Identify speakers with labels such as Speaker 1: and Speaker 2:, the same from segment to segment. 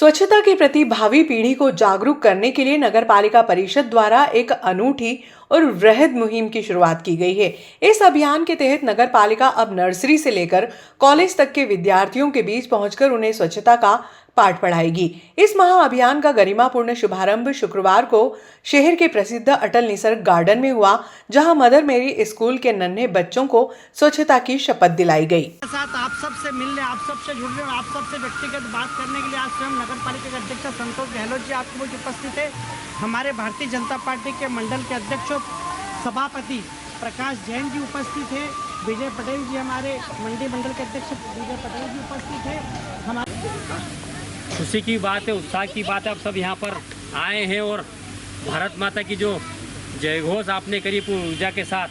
Speaker 1: स्वच्छता के प्रति भावी पीढ़ी को जागरूक करने के लिए नगर पालिका परिषद द्वारा एक अनूठी और वृहद मुहिम की शुरुआत की गई है। इस अभियान के तहत नगर पालिका अब नर्सरी से लेकर कॉलेज तक के विद्यार्थियों के बीच पहुंचकर उन्हें स्वच्छता का पाठ पढ़ाएगी। इस महाअभियान का गरिमापूर्ण शुभारंभ शुक्रवार को शहर के प्रसिद्ध अटल निसर्ग गार्डन में हुआ, जहां मदर मेरी स्कूल के नन्हे बच्चों को स्वच्छता की शपथ दिलाई गई।
Speaker 2: साथ आप सबसे मिलने, आप सबसे जुड़ने और आप सबसे व्यक्तिगत बात करने के लिए आज स्वयं नगर पालिका के अध्यक्ष संतोष गहलोत जी आपके बीच उपस्थित है। हमारे भारतीय जनता पार्टी के मंडल के अध्यक्ष सभापति प्रकाश जैन जी उपस्थित है। विजय पटेल जी हमारे मंडी मंडल के अध्यक्ष विजय पटेल जी उपस्थित है। हमारे
Speaker 3: खुशी की बात है, उत्साह की बात है, आप सब यहाँ पर आए हैं और भारत माता की जो जयघोष आपने करी पूरी ऊर्जा के साथ,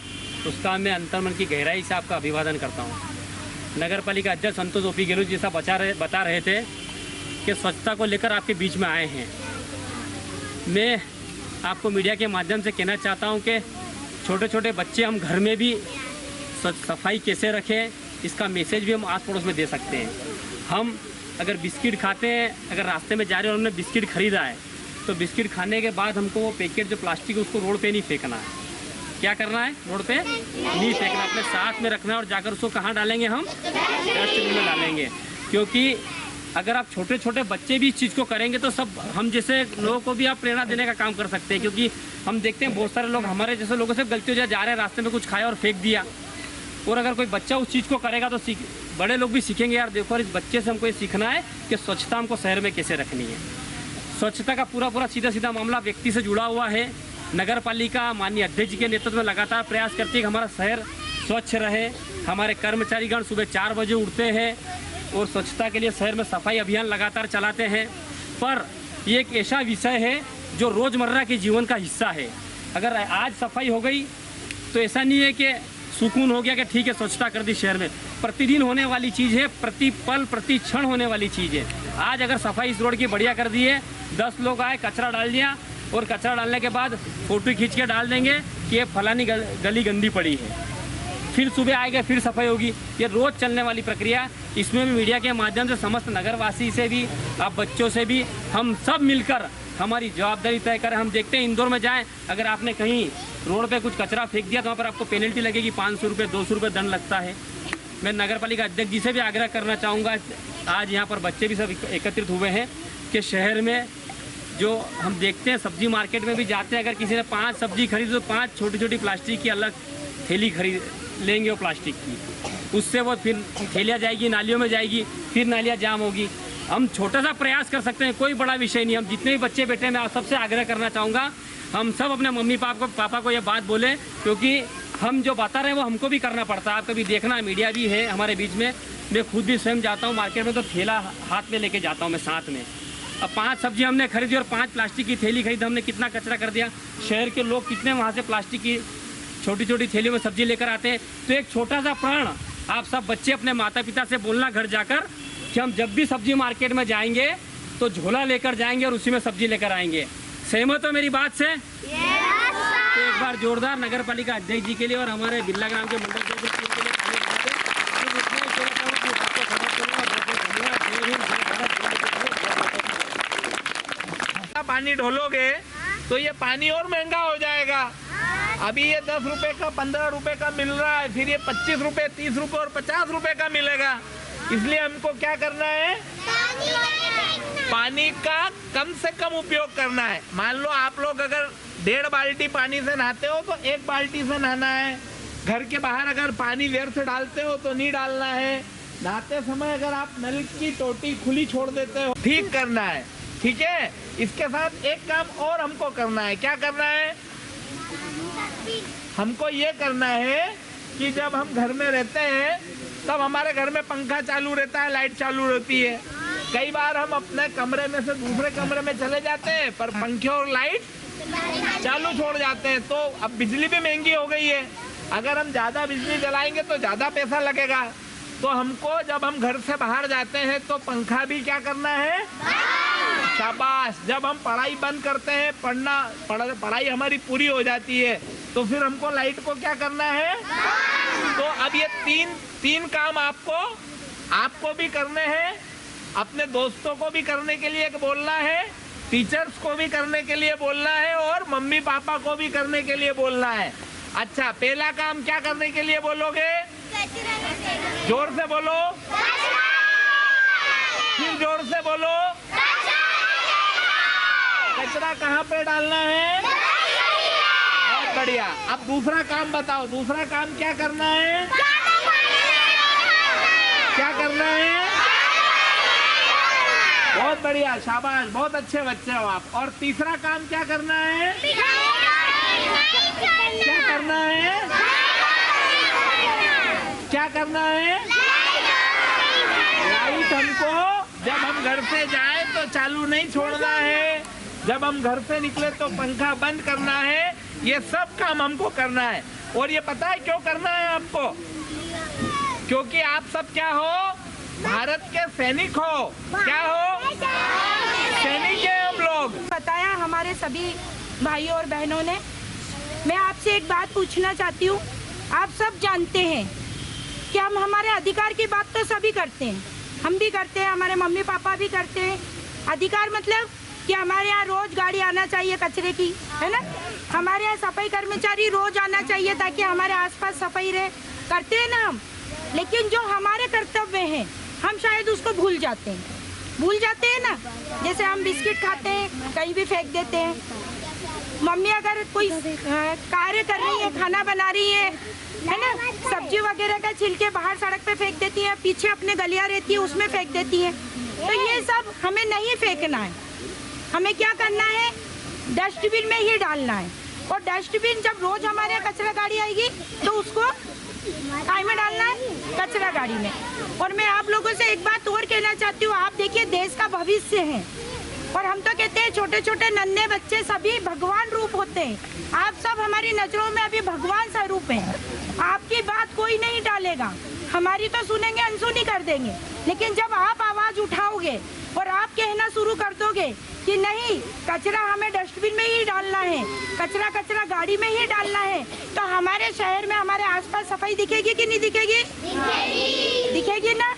Speaker 3: उसका मैं अंतर्मन की गहराई से आपका अभिवादन करता हूँ। नगर पालिका अध्यक्ष संतोष ओपी गहलोत जी साहब बता रहे थे कि स्वच्छता को लेकर आपके बीच में आए हैं। मैं आपको मीडिया के माध्यम से कहना चाहता हूँ कि छोटे छोटे बच्चे हम घर में भी सफाई कैसे रखें, इसका मैसेज भी हम आस पड़ोस में दे सकते हैं। हम अगर बिस्किट खाते हैं, अगर रास्ते में जा रहे हैं और हमने बिस्किट खरीदा है, तो बिस्किट खाने के बाद हमको वो पैकेट जो प्लास्टिक है उसको रोड पे नहीं फेंकना है। क्या करना है? रोड पे नहीं फेंकना, अपने साथ में रखना है और जाकर उसको कहाँ डालेंगे? हम डस्टबिन में डालेंगे। क्योंकि अगर आप छोटे छोटे बच्चे भी इस चीज़ को करेंगे तो सब हम जैसे लोगों को भी आप प्रेरणा देने का काम कर सकते हैं। क्योंकि हम देखते हैं बहुत सारे लोग, हमारे जैसे लोगों से गलती हो जाए, जा रहे हैं रास्ते में कुछ खाया और फेंक दिया। और अगर कोई बच्चा उस चीज़ को करेगा तो बड़े लोग भी सीखेंगे, यार देखो इस बच्चे से हमको ये सीखना है कि स्वच्छता हमको शहर में कैसे रखनी है। स्वच्छता का पूरा सीधा मामला व्यक्ति से जुड़ा हुआ है। नगर पालिका माननीय अध्यक्ष जी के नेतृत्व में लगातार प्रयास करती है कि हमारा शहर स्वच्छ रहे। हमारे कर्मचारीगण सुबह 4 बजे उठते हैं और स्वच्छता के लिए शहर में सफाई अभियान लगातार चलाते हैं। पर ये एक ऐसा विषय है जो रोज़मर्रा के जीवन का हिस्सा है। अगर आज सफाई हो गई तो ऐसा नहीं है कि सुकून हो गया कि ठीक है स्वच्छता कर दी शहर में। प्रतिदिन होने वाली चीज़ है, प्रति पल प्रति क्षण होने वाली चीज़ है। आज अगर सफाई इस रोड की बढ़िया कर दी है, 10 लोग आए, कचरा डाल दिया और कचरा डालने के बाद फोटो खींच के डाल देंगे कि ये फलानी गली गंदी पड़ी है, फिर सुबह आएगा फिर सफाई होगी। ये रोज़ चलने वाली प्रक्रिया। इसमें भी मीडिया के माध्यम से समस्त नगरवासी से भी, आप बच्चों से भी, हम सब मिलकर हमारी जवाबदारी तय करें। हम देखते हैं इंदौर में जाएं, अगर आपने कहीं रोड पे कुछ कचरा फेंक दिया तो वहाँ पर आपको पेनल्टी लगेगी, 500 रुपये 200 रुपये दंड लगता है। मैं नगर पालिका अध्यक्ष जी से भी आग्रह करना चाहूँगा, आज यहाँ पर बच्चे भी सब एकत्रित हुए हैं कि शहर में जो हम देखते हैं, सब्जी मार्केट में भी जाते हैं, अगर किसी ने 5 सब्जी खरीदी तो 5 छोटी छोटी प्लास्टिक की अलग थैली खरीद लेंगे वो प्लास्टिक की, उससे वो फिर थैलियाँ जाएगी नालियों में जाएगी, फिर नालियाँ जाम होगी। हम छोटा सा प्रयास कर सकते हैं, कोई बड़ा विषय नहीं। हम जितने भी बच्चे बैठे हैं, मैं आप सबसे आग्रह करना चाहूँगा, हम सब अपने मम्मी पापा को ये बात बोले, क्योंकि हम जो बता रहे हैं वो हमको भी करना पड़ता है। आप कभी देखना, मीडिया भी है हमारे बीच में, मैं खुद भी स्वयं जाता हूँ मार्केट में तो थैला हाथ में लेके जाता हूँ मैं साथ में। अब 5 सब्जी हमने खरीदी और 5 प्लास्टिक की थैली खरीदी, हमने कितना कचरा कर दिया। शहर के लोग कितने वहाँ से प्लास्टिक की छोटी छोटी थैलियों में सब्जी लेकर आते हैं। तो एक छोटा सा प्रण आप सब बच्चे अपने माता पिता से बोलना घर जाकर कि हम जब भी सब्जी मार्केट में जाएंगे तो झोला लेकर जाएंगे और उसी में सब्जी लेकर आएंगे। सहमत हो मेरी बात से? तो एक बार जोरदार नगर पालिका अध्यक्ष जी के लिए और हमारे बिरला ग्राम के मंडल के लिए
Speaker 2: पानी ढोलोगे तो ये पानी और महंगा हो जाएगा। अभी ये 10 रुपए का 15 रुपए का मिल रहा है, फिर ये 25 रुपए 30 रुपए और 50 रुपए का मिलेगा। इसलिए हमको क्या करना है? पानी का कम से कम उपयोग करना है। मान लो आप लोग अगर 1.5 बाल्टी पानी से नहाते हो तो 1 बाल्टी से नहाना है। घर के बाहर अगर पानी व्यर्थ डालते हो तो नहीं डालना है। नहाते समय अगर आप नल की टोटी खुली छोड़ देते हो, ठीक करना है। ठीक है, इसके साथ एक काम और हमको करना है। क्या करना है? हमको ये करना है कि जब हम घर में रहते हैं तब हमारे घर में पंखा चालू रहता है, लाइट चालू रहती है। कई बार हम अपने कमरे में से दूसरे कमरे में चले जाते हैं पर पंखे और लाइट चालू छोड़ जाते हैं। तो अब बिजली भी महंगी हो गई है, अगर हम ज़्यादा बिजली जलाएंगे तो ज़्यादा पैसा लगेगा। तो हमको जब हम घर से बाहर जाते हैं तो पंखा भी क्या करना है? शाबाश। जब हम पढ़ाई बंद करते हैं, पढ़ाई हमारी पूरी हो जाती है तो फिर हमको लाइट को क्या करना है? तो अब ये तीन काम आपको भी करने हैं अपने दोस्तों को भी करने के लिए बोलना है, टीचर्स को भी करने के लिए बोलना है और मम्मी पापा को भी करने के लिए बोलना है। अच्छा, पहला काम क्या करने के लिए बोलोगे? जोर से बोलो, फिर जोर से बोलो। कचरा कहाँ पे डालना है? बहुत बढ़िया। अब दूसरा काम बताओ, दूसरा काम क्या करना है? क्या करना है? बहुत बढ़िया, शाबाश, बहुत अच्छे बच्चे हो आप। और तीसरा काम क्या करना है? क्या करना है? क्या करना है? लाइट हमको जब हम घर से जाए तो चालू नहीं छोड़ना है, जब हम घर से निकले तो पंखा बंद करना है। ये सब काम हमको करना है। और ये पता है क्यों करना है आपको? क्योंकि आप सब क्या हो? भारत के सैनिक हो। क्या हो? सैनिक है हम लोग।
Speaker 4: बताया हमारे सभी भाइयों और बहनों ने। मैं आपसे एक बात पूछना चाहती हूँ। आप सब जानते हैं कि हम हमारे अधिकार की बात तो सभी करते हैं, हम भी करते हैं, हमारे मम्मी पापा भी करते हैं। अधिकार मतलब कि हमारे यहाँ रोज गाड़ी आना चाहिए कचरे की, है ना? हमारे यहाँ सफाई कर्मचारी रोज आना चाहिए ताकि हमारे आसपास सफाई रहे। करते हैं ना हम, लेकिन जो हमारे कर्तव्य हैं हम शायद उसको भूल जाते हैं ना। जैसे हम बिस्किट खाते हैं, कहीं भी फेंक देते हैं। मम्मी अगर कोई कार्य कर रही है, खाना बना रही है ना, सब्जी वगैरह का छिलके बाहर सड़क पे फेंक देती है, पीछे अपने गलियां रहती है उसमें फेंक देती है। तो ये सब हमें नहीं फेंकना है। हमें क्या करना है? डस्टबिन में ही डालना है। और डस्टबिन जब रोज हमारे यहाँ कचरा गाड़ी आएगी तो उसको काय में डालना है? कचरा गाड़ी में। और मैं आप लोगों से एक बात और कहना चाहती हूँ। आप देखिए, देश का भविष्य है और हम तो कहते हैं छोटे छोटे नन्हे बच्चे सभी भगवान रूप होते हैं। आप सब हमारी नजरों में अभी भगवान स्वरूप हैं। आपकी बात कोई नहीं टालेगा, हमारी तो सुनेंगे, अनसुनी कर देंगे। लेकिन जब आप आवाज उठाओगे और आप कहना शुरू कर दोगे कि नहीं, कचरा हमें डस्टबिन में ही डालना है, कचरा गाड़ी में ही डालना है, तो हमारे शहर में, हमारे आसपास सफाई दिखेगी कि नहीं दिखेगी? दिखेगी ना।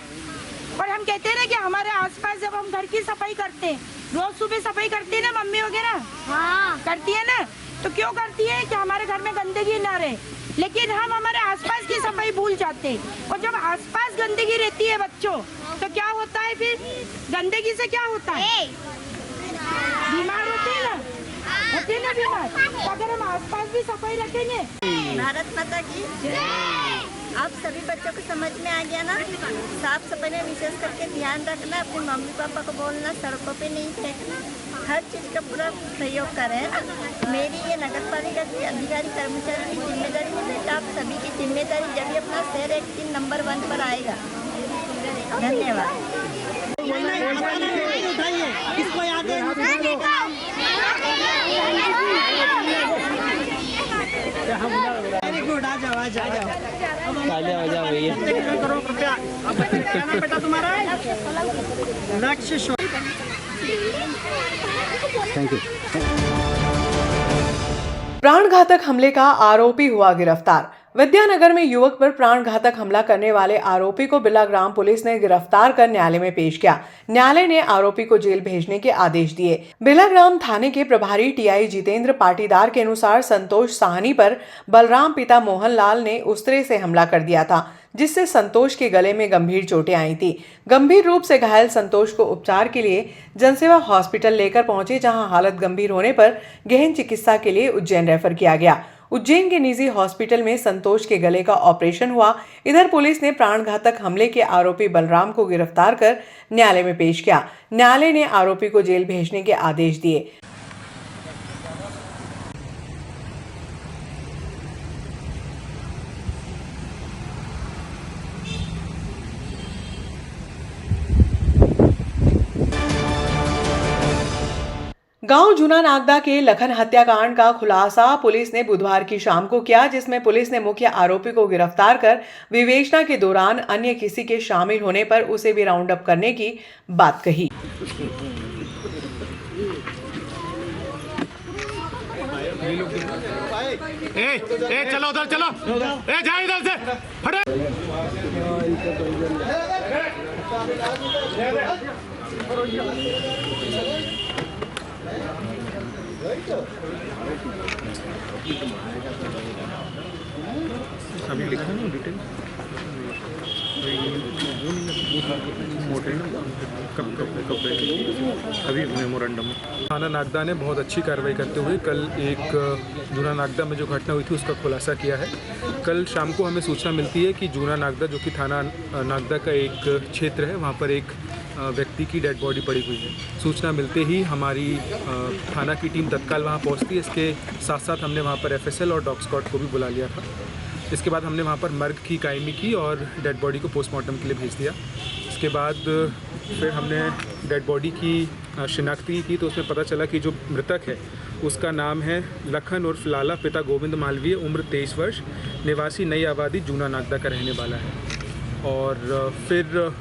Speaker 4: और हम कहते हैं ना कि हमारे आसपास जब हम घर की सफाई करते हैं, रोज सुबह सफाई करती है ना मम्मी वगैरह? हाँ, करती है ना। तो क्यों करती है? कि हमारे घर में गंदगी ना रहे। लेकिन हम हमारे आसपास की सफाई भूल जाते हैं। और जब आसपास गंदगी रहती है बच्चों, तो क्या होता है फिर? गंदगी से क्या होता है? बीमार होते हैं ना, बीमार। तो अगर हम आसपास भी सफाई रखेंगे।
Speaker 5: भारत माता की आप सभी बच्चों को समझ में आ गया ना? साफ सफाई में विशेष करके ध्यान रखना, अपने मम्मी पापा को बोलना, सड़कों पे नहीं फेंकना, हर चीज़ का पूरा सहयोग करें। मेरी ये नगर पालिका के अधिकारी कर्मचारी की जिम्मेदारी है बेटा, आप सभी की जिम्मेदारी। जब भी अपना शहर एक दिन नंबर 1 पर आएगा। धन्यवाद।
Speaker 6: करो कृपया। अब क्या नाम बेटा तुम्हारा? लक्ष्य।
Speaker 7: Thank you.
Speaker 1: प्राणघातक हमले का आरोपी हुआ गिरफ्तार। विद्यानगर में युवक पर प्राणघातक हमला करने वाले आरोपी को बिलाग्राम पुलिस ने गिरफ्तार कर न्यायालय में पेश किया। न्यायालय ने आरोपी को जेल भेजने के आदेश दिए। बिलाग्राम थाने के प्रभारी टीआई जितेंद्र पाटीदार के अनुसार संतोष साहनी पर बलराम पिता मोहनलाल ने उस्तरे से हमला कर दिया था, जिससे संतोष के गले में गंभीर चोटें आई थी। गंभीर रूप से घायल संतोष को उपचार के लिए जनसेवा हॉस्पिटल लेकर पहुंचे, जहां हालत गंभीर होने पर गहन चिकित्सा के लिए उज्जैन रेफर किया गया। उज्जैन के निजी हॉस्पिटल में संतोष के गले का ऑपरेशन हुआ। इधर पुलिस ने प्राणघातक हमले के आरोपी बलराम को गिरफ्तार कर न्यायालय में पेश किया। न्यायालय ने आरोपी को जेल भेजने के आदेश दिए। गांव जूना नागदा के लखन हत्याकांड का खुलासा पुलिस ने बुधवार की शाम को किया, जिसमें पुलिस ने मुख्य आरोपी को गिरफ्तार कर विवेचना के दौरान अन्य किसी के शामिल होने पर उसे भी राउंड अप करने की बात कही।
Speaker 8: चलो उधर चलो, जा इधर से हटे।
Speaker 7: अभी लिखा ना डिटेल मोटे कब अभी मेमोरेंडम थाना नागदा ने बहुत अच्छी कार्रवाई करते हुए कल एक जूना नागदा में जो घटना हुई थी उसका खुलासा किया है। कल शाम को हमें सूचना मिलती है कि जूना नागदा जो कि थाना नागदा का एक क्षेत्र है, वहाँ पर एक व्यक्ति की डेड बॉडी पड़ी हुई है। सूचना मिलते ही हमारी थाना की टीम तत्काल वहाँ पहुँचती है। इसके साथ साथ हमने वहाँ पर FSL और डॉग स्क्वाड को भी बुला लिया था। इसके बाद हमने वहाँ पर मर्ग की कायमी की और डेड बॉडी को पोस्टमार्टम के लिए भेज दिया। इसके बाद फिर हमने डेड बॉडी की शिनाख्ती की तो उसमें पता चला कि जो मृतक है उसका नाम है लखन उर्फ लाला, पिता गोविंद मालवीय, उम्र 23 वर्ष, निवासी नई आबादी जूना नागदा का रहने वाला है। और फिर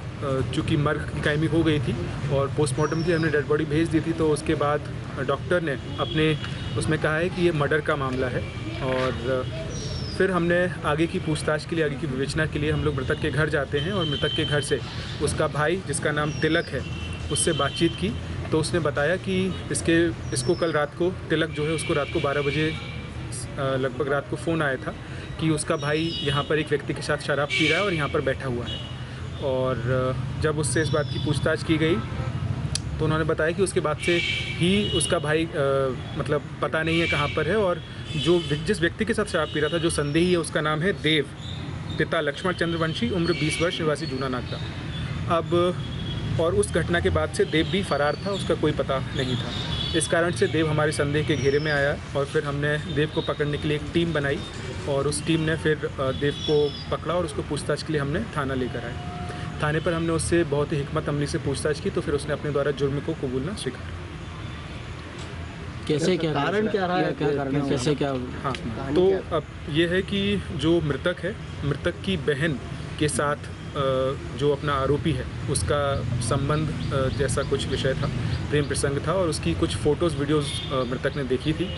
Speaker 7: चूँकि मर्ग की कायमी हो गई थी और पोस्टमार्टम के लिए हमने डेड बॉडी भेज दी थी, तो उसके बाद डॉक्टर ने अपने उसमें कहा है कि ये मर्डर का मामला है। और फिर हमने आगे की पूछताछ के लिए, आगे की विवेचना के लिए हम लोग मृतक के घर जाते हैं और मृतक के घर से उसका भाई जिसका नाम तिलक है उससे बातचीत की तो उसने बताया कि इसको कल रात को तिलक जो है उसको रात को 12 बजे लगभग रात को फ़ोन आया था कि उसका भाई यहाँ पर एक व्यक्ति के साथ शराब पी रहा है और यहाँ पर बैठा हुआ है। और जब उससे इस बात की पूछताछ की गई तो उन्होंने बताया कि उसके बाद से ही उसका भाई मतलब पता नहीं है कहाँ पर है। और जिस व्यक्ति के साथ शराब पी रहा था, जो संदेही है, उसका नाम है देव, पिता लक्ष्मण चंद्रवंशी, उम्र 20 वर्ष, निवासी जूना नागदा। अब और उस घटना के बाद से देव भी फरार था, उसका कोई पता नहीं था। इस कारण से देव हमारे संदेह के घेरे में आया और फिर हमने देव को पकड़ने के लिए एक टीम बनाई और उस टीम ने फिर देव को पकड़ा और उसको पूछताछ के लिए हमने थाना लेकर आए। थाने पर हमने उससे बहुत ही हिकमत अमली से पूछताछ की तो फिर उसने अपने द्वारा जुर्म को कबूलना स्वीकारा।
Speaker 6: कैसे क्या कारण क्या रहा है, क्या कारण है, कैसे क्या?
Speaker 7: हाँ, तो अब ये है कि जो मृतक है, मृतक की बहन के साथ जो अपना आरोपी है उसका संबंध जैसा कुछ विषय था, प्रेम प्रसंग था और उसकी कुछ फ़ोटोज़ वीडियोज़ मृतक ने देखी थी।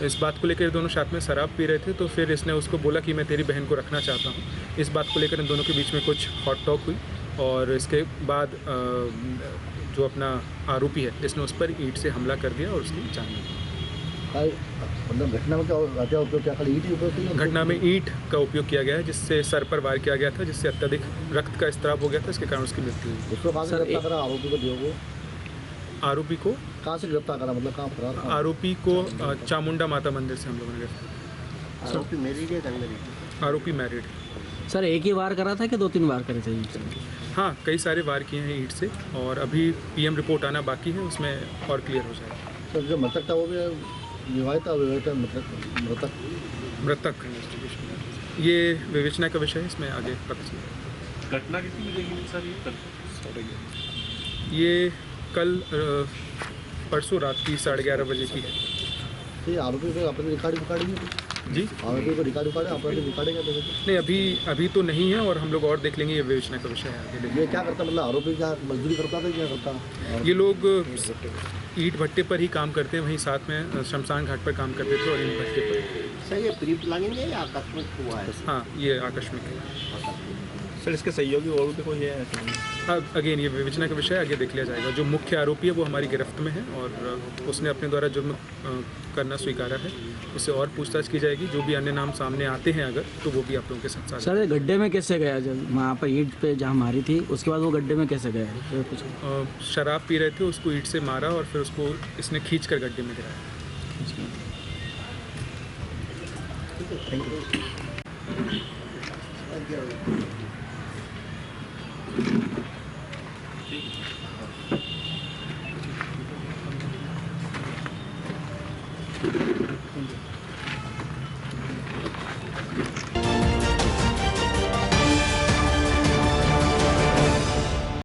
Speaker 7: इस बात को लेकर दोनों साथ में शराब पी रहे थे तो फिर इसने उसको बोला कि मैं तेरी बहन को रखना चाहता हूँ। इस बात को लेकर इन दोनों के बीच में कुछ हॉट टॉक हुई और इसके बाद जो अपना आरोपी है इसने उस पर ईंट से हमला कर दिया और उसकी जान ली।
Speaker 9: मतलब घटना में क्या उपयोग किया? खाली ईंट ही उपयोग किया?
Speaker 7: घटना में ईंट का उपयोग किया गया है जिससे सर पर वार किया गया था, जिससे अत्यधिक रक्त का स्त्राव हो गया था, इसके कारण उसकी मृत्यु हुई।
Speaker 9: उसको कहाँ से गिरफ्तार करा आरोपी को? दियो
Speaker 7: आरोपी को
Speaker 9: कहाँ से गिरफ्तार करा, मतलब कहाँ फरार था?
Speaker 7: आरोपी को चामुंडा माता मंदिर से हम लोगों ने गिरफ्तार।
Speaker 9: आरोपी मैरिड है?
Speaker 7: आरोपी मैरिड।
Speaker 6: सर एक ही वार करा था कि 2-3 वार करे थे?
Speaker 7: हाँ, कई सारे वार किए हैं ईंट से और अभी PM रिपोर्ट आना बाकी है, उसमें और क्लियर हो जाएगा।
Speaker 9: सर जो मृतक था वो भी विवाहित था? विवाहित मृतक
Speaker 7: ये विवेचना का विषय है, इसमें आगे पता चलेगा।
Speaker 8: घटना कितनी बजे की सर?
Speaker 7: ये कल परसों रात की 11:30 बजे की है।
Speaker 9: ये आरोपी को आपने रिकॉर्डिंग
Speaker 7: जी,
Speaker 9: आरोपी को रिकॉर्डिंग रिकॉर्डिंग
Speaker 7: नहीं, अभी तो नहीं है और हम लोग और देख लेंगे, ये विवेचना का विषय है आगे।
Speaker 9: ये क्या करता, मतलब आरोपी क्या मजदूरी करता था, क्या करता?
Speaker 7: ये लोग ईंट भट्टे पर ही काम करते हैं, वहीं साथ में शमशान घाट पर काम करते थे और ईंट भट्टे पर।
Speaker 9: सर ये प्री प्लानिंग है या आकस्मिक हुआ है?
Speaker 7: हाँ, ये आकस्मिक है।
Speaker 8: सर इसके सहयोगी और भी कोई है?
Speaker 7: अगेन ये विवेचना का विषय आगे देख लिया जाएगा। जो मुख्य आरोपी है वो हमारी गिरफ्त में है और उसने अपने द्वारा जुर्म करना स्वीकारा है, उससे और पूछताछ की जाएगी। जो भी अन्य नाम सामने आते हैं अगर, तो वो भी आप लोगों के साथ
Speaker 6: सर ये गड्ढे में कैसे गया? जब वहाँ पर ईंट पे जहाँ मारी थी उसके बाद वो गड्ढे में कैसे गया? कुछ
Speaker 7: शराब पी रहे थे, उसको ईंट से मारा और फिर उसको इसने खींच कर गड्ढे में गिराया।
Speaker 6: Thank you.